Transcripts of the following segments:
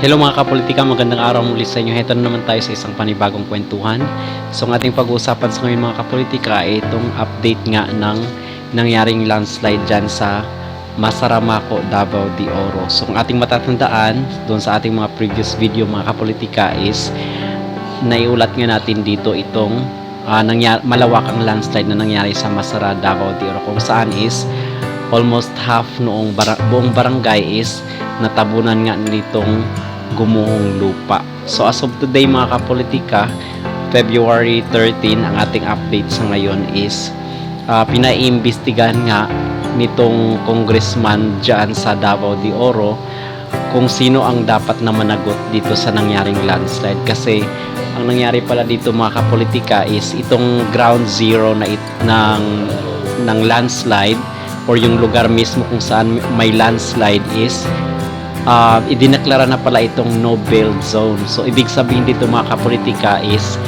Hello mga kapolitika, magandang araw muli sa inyo. Heto na naman tayo sa isang panibagong kwentuhan. So ang ating pag-uusapan sa ngayon mga kapolitika ay itong update nga ng nangyaring landslide dyan sa Massaramako, Davao de Oro. So ang ating matatandaan doon sa ating mga previous video mga kapolitika is naiulat nga natin dito itong malawakang landslide na nangyari sa Masara, Davao de Oro, kung saan is almost half noong buong barangay is natabunan nga nitong gumuhong lupa. So as of today mga kapolitika, February 13, ang ating update sa ngayon is pinaiimbestigahan nga nitong congressman dyan sa Davao de Oro kung sino ang dapat na managot dito sa nangyaring landslide. Kasi ang nangyari pala dito mga kapolitika is itong ground zero ng landslide or yung lugar mismo kung saan may landslide is idineklara na pala itong no build zone. So ibig sabihin dito mga kapolitika is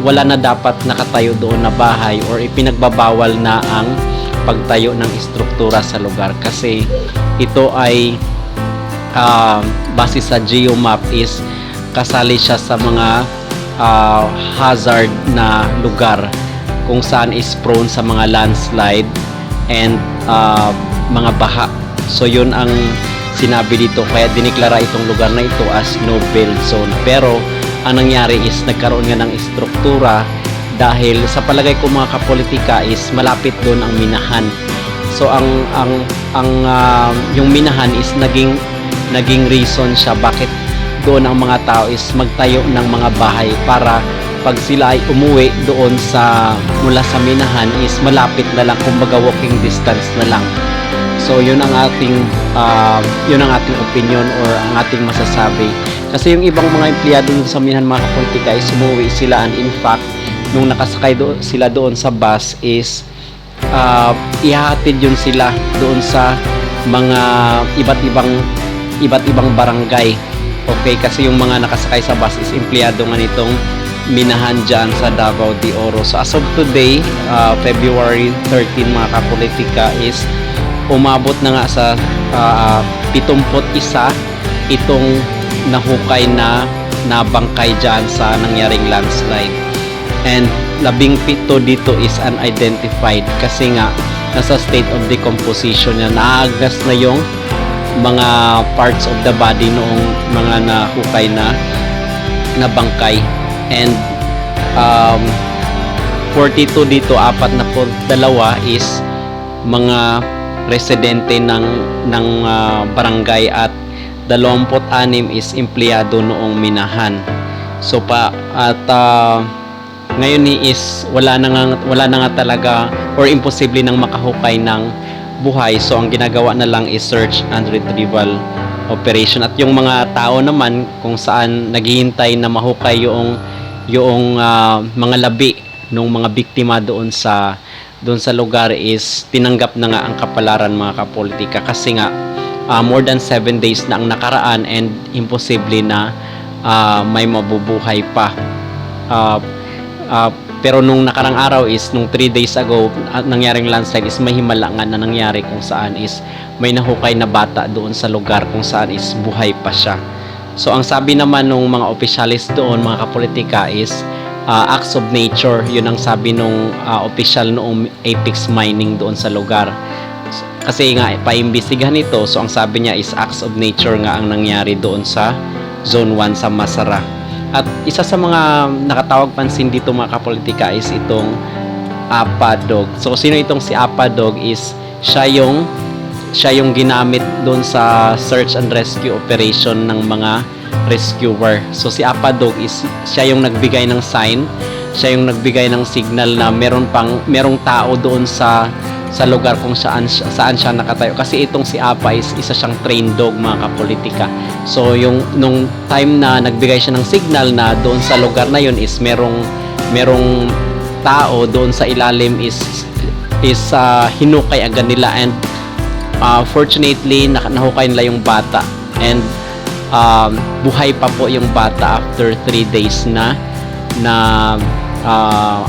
wala na dapat nakatayo doon na bahay or ipinagbabawal na ang pagtayo ng istruktura sa lugar kasi ito ay base sa geomap is kasali siya sa mga hazard na lugar kung saan is prone sa mga landslide and mga baha. So yun ang sinabi dito, kaya diniklara itong lugar na ito as no build zone. Pero ang nangyari is nagkaroon nga ng istruktura dahil sa palagay ko mga kapolitika is malapit doon ang minahan. So yung minahan is naging reason siya bakit doon ang mga tao is magtayo ng mga bahay para pag sila ay umuwi doon mula sa minahan is malapit na lang, kumbaga walking distance na lang. So yun ang ating opinion or ang ating masasabi. Kasi yung ibang mga empleyado sa minahan mga kapolitika is umuwi sila, and in fact nung nakasakay sila doon sa bus is ihahatid yun sila doon sa mga iba't ibang barangay. Okay, kasi yung mga nakasakay sa bus is empleyado nga nitong minahan dyan sa Davao de Oro. So as of today, February 13 mga kapolitika is umabot na nga sa 71 itong nahukay na nabangkay dyan sa nangyaring landslide. And 17 dito is unidentified kasi nga nasa state of decomposition na naagnas na yung mga parts of the body noong mga nahukay na bangkay. And 42 dito, 42 is mga residente ng barangay at 26 is empleyado noong minahan. So ngayon is wala na nga talaga or imposible nang makahukay ng buhay. So ang ginagawa na lang is search and retrieval operation, at yung mga tao naman kung saan naghihintay na mahukay yung mga labi ng mga biktima doon sa lugar is tinanggap na nga ang kapalaran mga kapolitika kasi nga more than 7 days na ang nakaraan and imposible na may mabubuhay pa. Pero nung nakarang araw is nung 3 days ago nangyaring landslide is may himala nga na nangyari kung saan is may nahukay na bata doon sa lugar kung saan is buhay pa siya. So ang sabi naman ng mga opisyalis doon mga kapolitika is acts of nature, yun ang sabi nung official noong Apex Mining doon sa lugar. Kasi nga paimbestigahan ito, so ang sabi niya is acts of nature nga ang nangyari doon sa Zone 1 sa Masara. At isa sa mga nakatawag pansin dito mga kapolitika is itong Apadog. So sino itong si Apadog is siya yung ginamit doon sa search and rescue operation ng mga rescuer. So si Apadog is siya yung nagbigay ng sign, siya yung nagbigay ng signal na merong tao doon sa lugar kung saan siya nakatayo. Kasi itong si Apa is isa siyang trained dog mga kapolitika. So nung time na nagbigay siya ng signal na doon sa lugar na yun is merong tao doon sa ilalim is hinukay agad nila, and fortunately nahukay nila yung bata, and buhay pa po yung bata after 3 days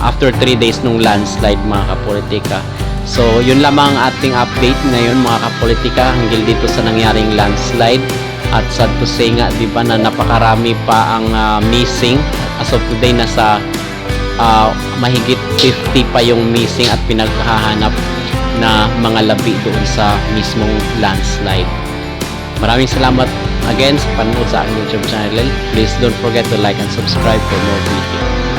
after 3 days nung landslide mga kapolitika. So, yun lamang ang ating update ngayon mga kapolitika hinggil dito sa nangyaring landslide. At sad to say nga, di ba, na napakarami pa ang missing. As of today, nasa mahigit 50 pa yung missing at pinaghahanap na mga labi doon sa mismong landslide. Maraming salamat again sa panonood sa aking YouTube channel. Please don't forget to like and subscribe for more videos.